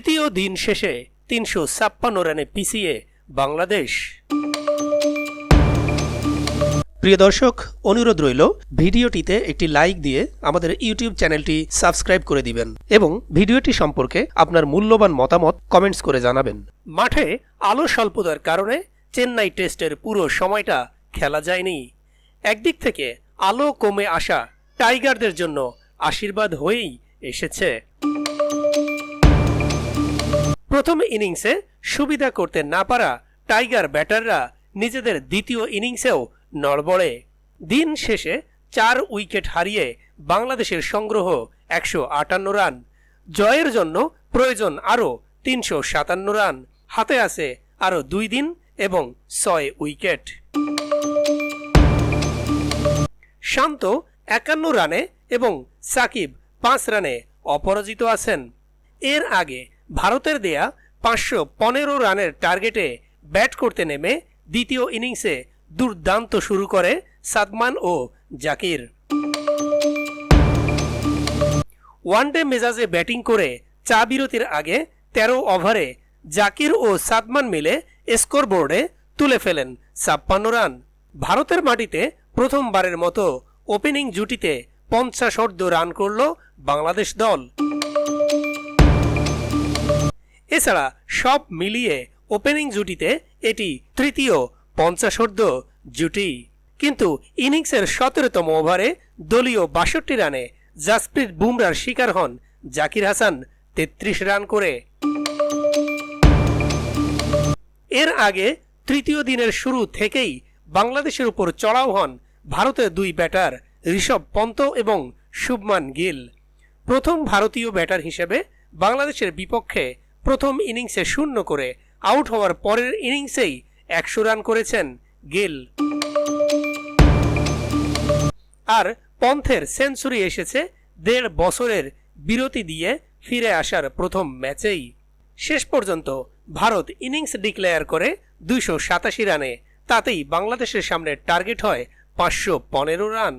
তৃতীয় দিন শেষে ৩৫৬ রানে পিছিয়ে বাংলাদেশ। প্রিয় দর্শক, অনুরোধ রইল ভিডিওটিতে একটি লাইক দিয়ে আমাদের ইউটিউব চ্যানেলটি সাবস্ক্রাইব করে দিবেন এবং ভিডিওটি সম্পর্কে আপনার মূল্যবান মতামত কমেন্টস করে জানাবেন। মাঠে আলো স্বল্পতার কারণে চেন্নাই টেস্টের পুরো সময়টা খেলা যায়নি। একদিক থেকে আলো কমে আসা টাইগারদের জন্য আশীর্বাদ হয়েই এসেছে। প্রথম ইনিংসে সুবিধা করতে না পারা টাইগার ব্যাটাররা নিজেদের দ্বিতীয় ইনিংসেও নড়বড়ে। দিন শেষে 4 উইকেট হারিয়ে বাংলাদেশের সংগ্রহ 158 রান। জয়ের জন্য প্রয়োজন আরও 357 রান। হাতে আছে আরও 2 দিন এবং 6 উইকেট। শান্ত 51 রানে এবং সাকিব 5 রানে অপরাজিত আছেন। এর আগে ভারতের দেয়া 515 রানের টার্গেটে ব্যাট করতে নেমে দ্বিতীয় ইনিংসে দুর্দান্ত শুরু করে সাদমান ও জাকির। ওয়ানডে মেজাজে ব্যাটিং করে চা বিরতির আগে 13 ওভারে জাকির ও সাদমান মিলে স্কোরবোর্ডে তুলে ফেলেন 56 রান। ভারতের মাটিতে প্রথমবারের মতো ওপেনিং জুটিতে 50 রান করল বাংলাদেশ দল। এছাড়া সব মিলিয়ে ওপেনিং জুটিতে এটি তৃতীয় 50 জুটি। কিন্তু ইনিংসের 17তম ওভারে দলীয় 62 রানে জাসপ্রীত বুমরার শিকার হন জাকির হাসান 33 রান করে। এর আগে তৃতীয় দিনের শুরু থেকেই বাংলাদেশের উপর চড়াও হন ভারতের 2 ব্যাটার ঋষভ পন্ত এবং শুভমান গিল। প্রথম ভারতীয় ব্যাটার হিসেবে বাংলাদেশের বিপক্ষে প্রথম ইনিংসে 0 করে আউট হওয়ার পরের ইনিংসেই 100 রান করেছেন গিল। আর পন্থের সেঞ্চুরি এসেছে 1.5 বছরের বিরতি দিয়ে ফিরে আসার প্রথম ম্যাচেই। শেষ পর্যন্ত ভারত ইনিংস ডিক্লেয়ার করে 287 রানে। তাতেই বাংলাদেশের সামনে টার্গেট হয় 515 রান।